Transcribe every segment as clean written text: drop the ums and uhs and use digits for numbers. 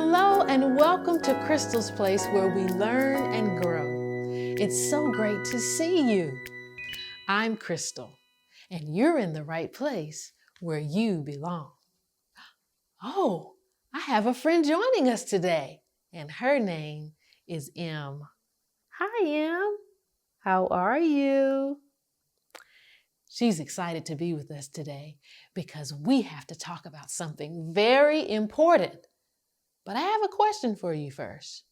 Hello and welcome to Christal's place where we learn and grow. It's so great to see you. I'm Christal and you're in the right place where you belong. Oh, I have a friend joining us today and her name is Em. Hi Em, how are you? She's excited to be with us today because we have to talk about something very important. But I have a question for you first.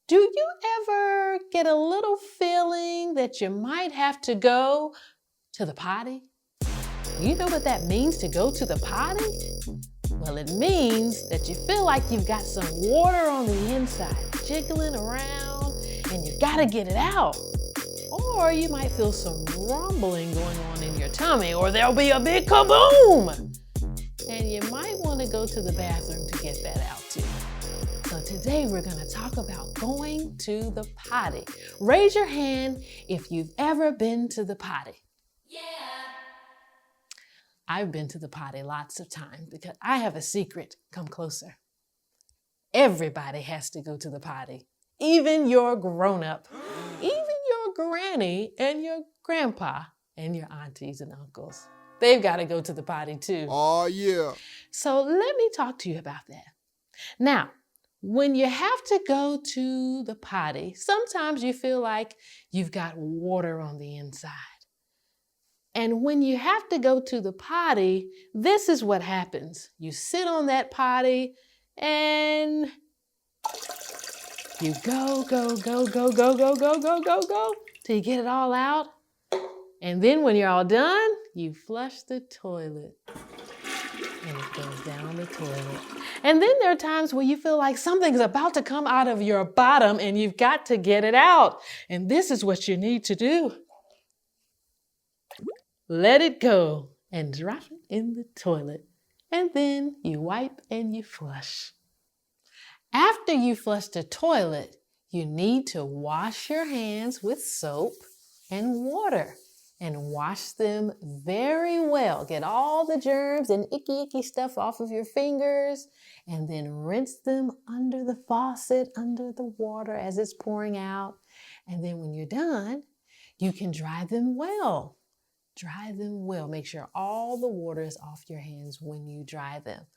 Do you ever get a little feeling that you might have to go to the potty? You know what that means, to go to the potty? Well, it means that you feel like you've got some water on the inside jiggling around and you gotta get it out. Or you might feel some rumbling going on in your tummy, or there'll be a big kaboom! And you might want to go to the bathroom to get that out too. So today we're going to talk about going to the potty. Raise your hand if you've ever been to the potty. Yeah. I've been to the potty lots of times because I have a secret. Come closer. Everybody has to go to the potty. Even your grown-up. Even your granny and your grandpa and your aunties and uncles. They've got to go to the potty too. Oh, yeah. So let me talk to you about that. Now, when you have to go to the potty, sometimes you feel like you've got water on the inside. And when you have to go to the potty, this is what happens. You sit on that potty and you go till you get it all out. And then when you're all done, you flush the toilet. And it goes down the toilet. And then there are times where you feel like something's about to come out of your bottom and you've got to get it out. And this is what you need to do. Let it go and drop it in the toilet. And then you wipe and you flush. After you flush the toilet, you need to wash your hands with soap and water. And wash them very well. Get all the germs and icky stuff off of your fingers and then rinse them under the faucet, under the water as it's pouring out. And then when you're done, you can dry them well. Dry them well. Make sure all the water is off your hands when you dry them.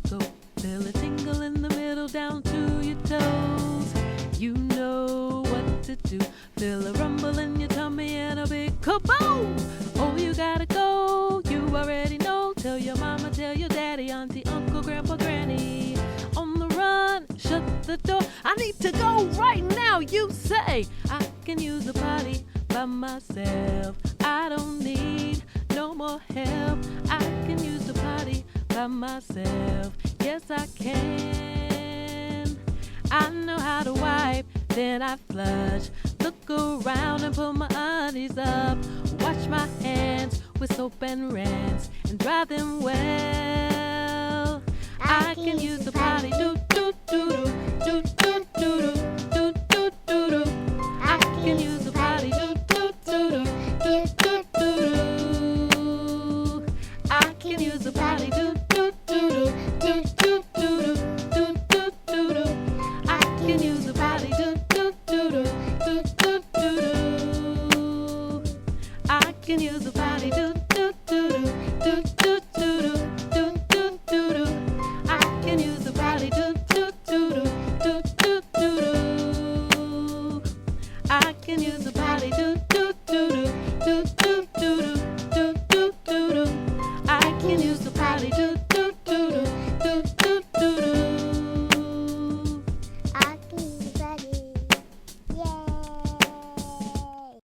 Go. Feel a tingle in the middle down to your toes. You know what to do. Feel a rumble in your tummy and a big kaboom. Oh, you gotta go. You already know. Tell your mama, tell your daddy, auntie, uncle, grandpa, granny. On the run, shut the door. I need to go right now. You say I can use the potty by myself. I don't need no more help. I can use the potty by myself. Yes, I can. I know how to wipe, then I flush. Look around and pull my undies up. Wash my hands with soap and rinse and dry them well. I can use the potty. Do do do do do do do do do do do. I can use the potty. Do do do do do do do. I can use the potty. Do do do do do do do do do do. I can use the potty. Do do do do do do do. I can use the potty. Do do do do do do do do do. I can use the potty. Do do do do do do do. I can use the potty. Do do do do do do do do do. I can use the potty. Do do do do do do do. I can use the potty. Yay!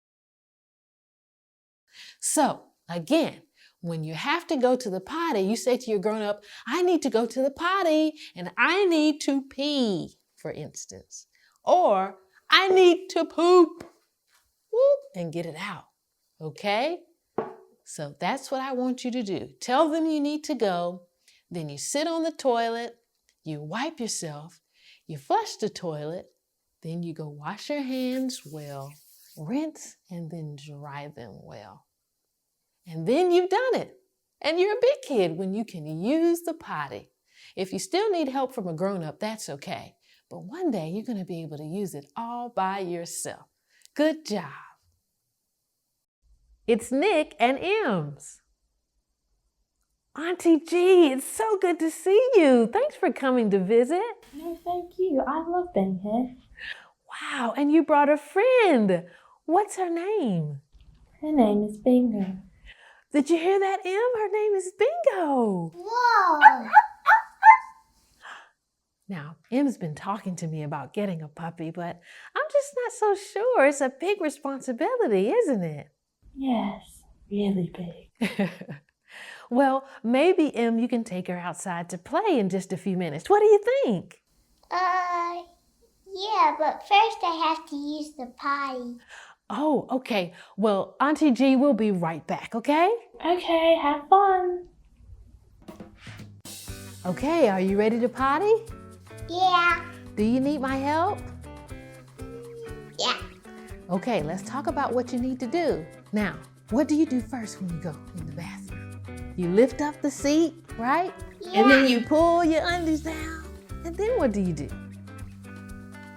So, again, when you have to go to the potty, you say to your grown-up, I need to go to the potty and I need to pee, for instance. Or, I need to poop. Whoop, and get it out. Okay? So that's what I want you to do. Tell them you need to go. Then you sit on the toilet, you wipe yourself, you flush the toilet, then you go wash your hands well, rinse, and then dry them well. And then you've done it. And you're a big kid when you can use the potty. If you still need help from a grown-up, that's okay. But one day you're going to be able to use it all by yourself. Good job. It's Nick and Ems. Auntie G, it's so good to see you. Thanks for coming to visit. No, thank you. I love being here. Wow, and you brought a friend. What's her name? Her name is Bingo. Did you hear that, Em? Her name is Bingo. Whoa! Now, Em's been talking to me about getting a puppy, but I'm just not so sure. It's a big responsibility, isn't it? Yes, really big. Well, maybe, Em, you can take her outside to play in just a few minutes. What do you think? Yeah, but first I have to use the potty. Oh, okay. Well, Auntie G will be right back, okay? Okay, have fun. Okay, are you ready to potty? Yeah. Do you need my help? Yeah. Okay, let's talk about what you need to do. Now, what do you do first when you go in the bathroom? You lift up the seat, right? Yeah. And then you pull your undies down. And then what do you do?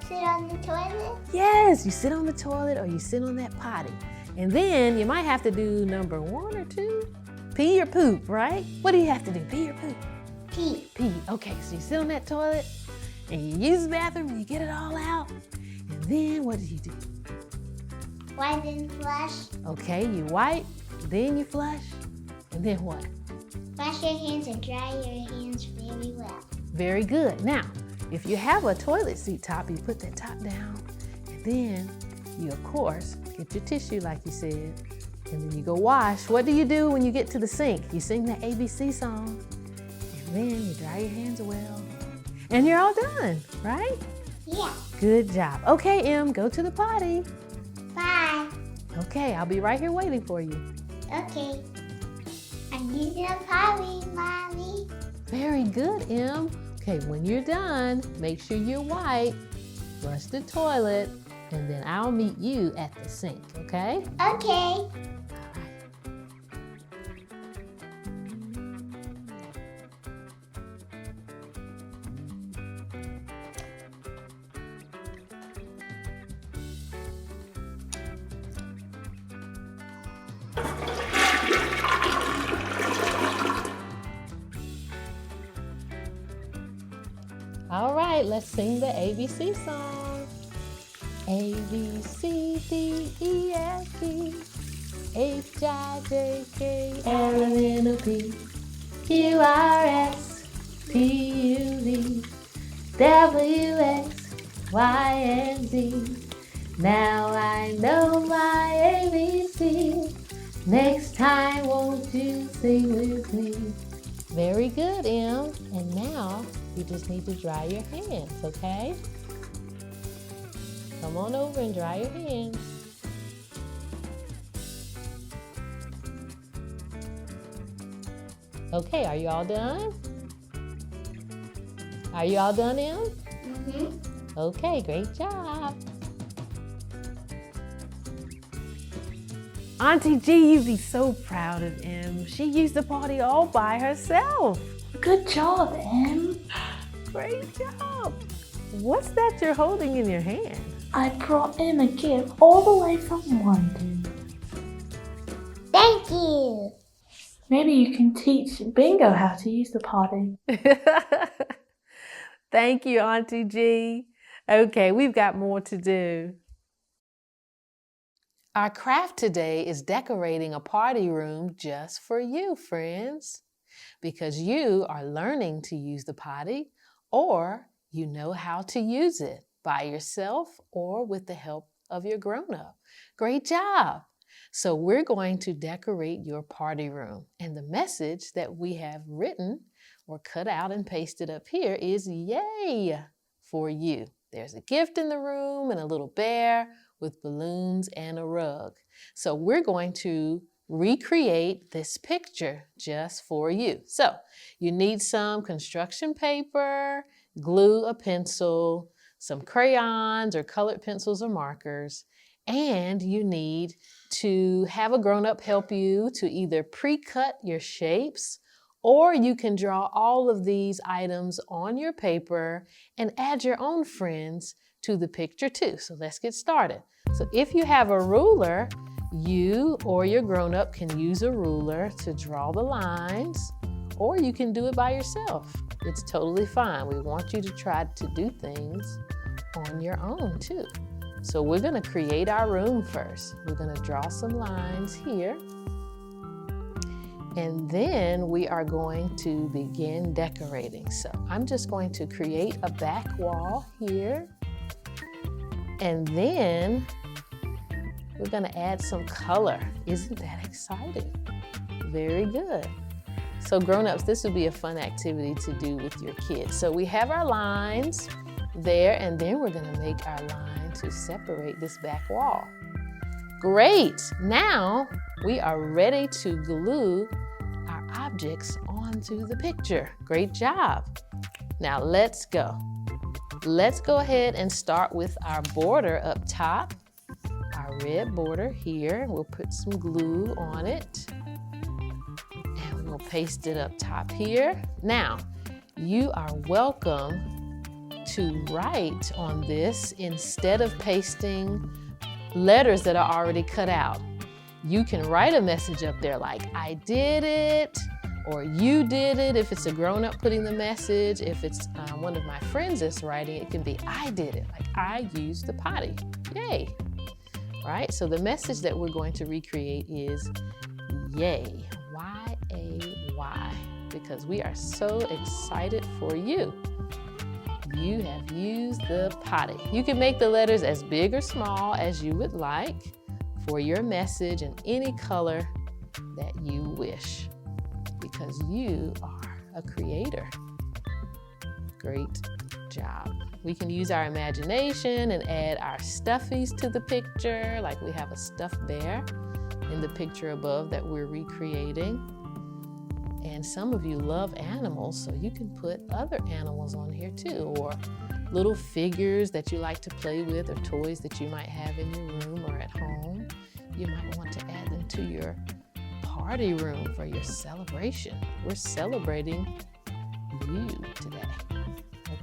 Sit on the toilet? Yes, you sit on the toilet or you sit on that potty. And then you might have to do number 1 or 2. Pee or poop, right? What do you have to do? Pee or poop? Pee. Pee. Okay, so you sit on that toilet and you use the bathroom and you get it all out. And then what do you do? Wipe and flush. Okay, you wipe, then you flush, and then what? Wash your hands and dry your hands very well. Very good. Now, if you have a toilet seat top, you put that top down, and then you, of course, get your tissue like you said, and then you go wash. What do you do when you get to the sink? You sing that ABC song, and then you dry your hands well, and you're all done, right? Yeah. Good job. Okay, Em, go to the potty. Bye. Okay, I'll be right here waiting for you. Okay. I'm using a potty, Mommy. Very good, Em. Okay, when you're done, make sure you're white, flush the toilet, and then I'll meet you at the sink, okay? Okay. All right, let's sing the ABC song. A, B, C, D, E, F, G, H, I, J, K, L, M, N, O, P, Q, R, S, T, U, V, W, X, Y, and Z. Now I know my ABC. Next time, won't you sing with me? Very good, Em. And now you just need to dry your hands, okay? Come on over and dry your hands. Okay, are you all done? Are you all done, Em? Mm-hmm. Okay, great job. Auntie G, you'd be so proud of Em. She used the potty all by herself. Good job, Em. Great job. What's that you're holding in your hand? I brought Em a gift all the way from London. Thank you. Maybe you can teach Bingo how to use the potty. Thank you, Auntie G. Okay, we've got more to do. Our craft today is decorating a party room just for you, friends, because you are learning to use the potty, or you know how to use it by yourself or with the help of your grown-up. Great job! So we're going to decorate your party room, and the message that we have written or cut out and pasted up here is yay for you. There's a gift in the room and a little bear with balloons and a rug. So we're going to recreate this picture just for you. So you need some construction paper, glue, a pencil, some crayons or colored pencils or markers, and you need to have a grown-up help you to either pre-cut your shapes, or you can draw all of these items on your paper and add your own friends to the picture too. So let's get started. So if you have a ruler, you or your grown-up can use a ruler to draw the lines, or you can do it by yourself. It's totally fine. We want you to try to do things on your own too. So we're going to create our room first. We're going to draw some lines here. And then we are going to begin decorating. So I'm just going to create a back wall here. And then we're going to add some color. Isn't that exciting? Very good. So grown-ups, this would be a fun activity to do with your kids. So we have our lines there, and then we're going to make our line to separate this back wall. Great! Now we are ready to glue our objects onto the picture. Great job! Now let's go. Let's go ahead and start with our border up top. Our red border here. We'll put some glue on it. And we'll paste it up top here. Now, you are welcome to write on this instead of pasting letters that are already cut out. You can write a message up there like, I did it, or you did it, if it's a grown-up putting the message. If it's one of my friends that's writing, it can be, I did it, like I used the potty. Yay! Right? So the message that we're going to recreate is yay, Y-A-Y, because we are so excited for you. You have used the potty. You can make the letters as big or small as you would like for your message in any color that you wish, because you are a creator. Great job. We can use our imagination and add our stuffies to the picture, like we have a stuffed bear in the picture above that we're recreating. And some of you love animals, so you can put other animals on here too, or little figures that you like to play with, or toys that you might have in your room or at home. You might want to add them to your party room for your celebration. We're celebrating you today.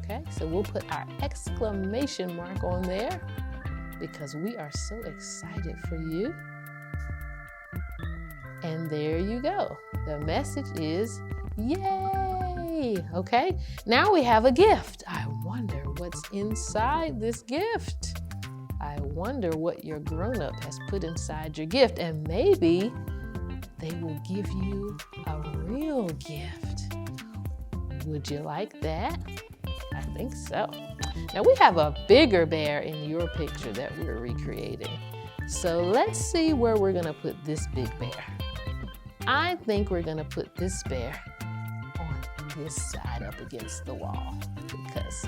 Okay, so we'll put our exclamation mark on there because we are so excited for you. And there you go. The message is yay! Okay, now we have a gift. I wonder what's inside this gift. I wonder what your grown-up has put inside your gift, and maybe they will give you a real gift. Would you like that? I think so. Now we have a bigger bear in your picture that we're recreating. So let's see where we're gonna put this big bear. I think we're gonna put this bear on this side up against the wall because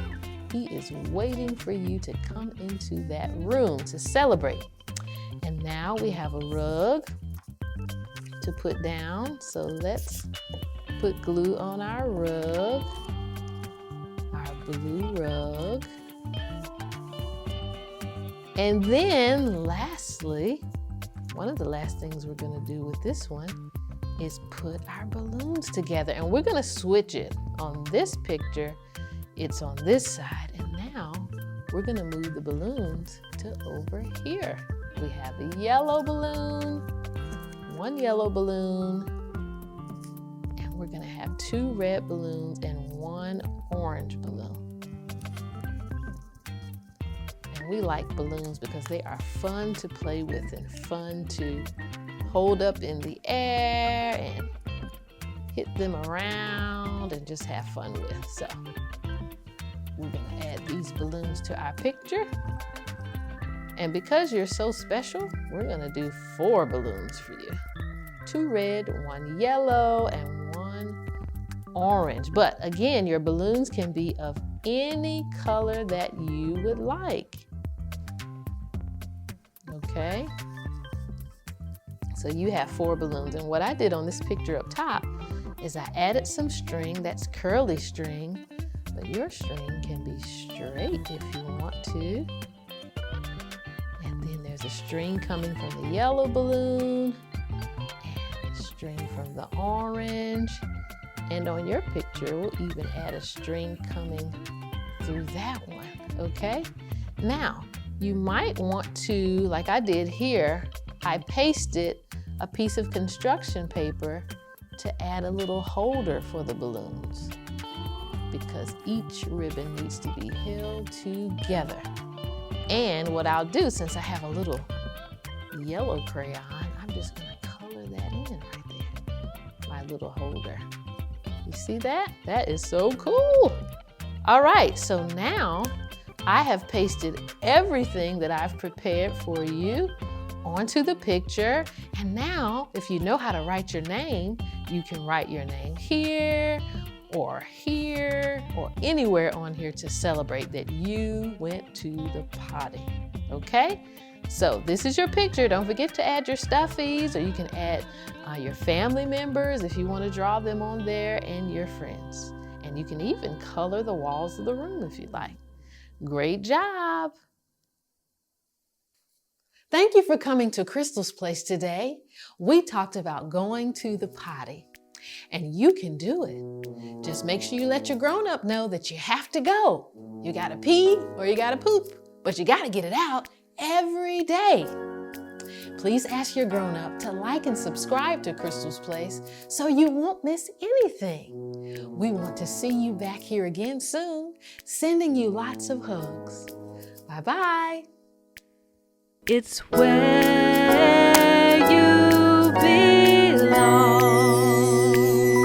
he is waiting for you to come into that room to celebrate. And now we have a rug to put down. So let's put glue on our rug. Blue rug. And then lastly, one of the last things we're going to do with this one is put our balloons together, and we're going to switch it. On this picture, it's on this side, and now we're going to move the balloons to over here. We have a yellow balloon, one yellow balloon, and we're going to have two red balloons and one orange balloon. And we like balloons because they are fun to play with and fun to hold up in the air and hit them around and just have fun with. So we're going to add these balloons to our picture. And because you're so special, we're going to do 4 balloons for you. 2 red, 1 yellow, and 1 orange. But again, your balloons can be of any color that you would like. Okay? So you have 4 balloons. And what I did on this picture up top is I added some string. That's curly string, but your string can be straight if you want to. And then there's a string coming from the yellow balloon and a string from the orange. And on your picture, we'll even add a string coming through that one, okay? Now, you might want to, like I did here, I pasted a piece of construction paper to add a little holder for the balloons because each ribbon needs to be held together. And what I'll do, since I have a little yellow crayon, I'm just gonna color that in right there, my little holder. You see that? That is so cool. All right, so now I have pasted everything that I've prepared for you onto the picture. And now, if you know how to write your name, you can write your name here or anywhere on here to celebrate that you went to the potty, okay? So this is your picture. Don't forget to add your stuffies, or you can add your family members if you want to draw them on there, and your friends. And you can even color the walls of the room if you like. Great job. Thank you for coming to Christal's Place today. We talked about going to the potty, and you can do it. Just make sure you let your grown-up know that you have to go. You gotta pee or you gotta poop, but you gotta get it out every day. Please ask your grown-up to like and subscribe to Christal's Place so you won't miss anything. We want to see you back here again soon, sending you lots of hugs. Bye-bye. It's where you belong.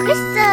Christal.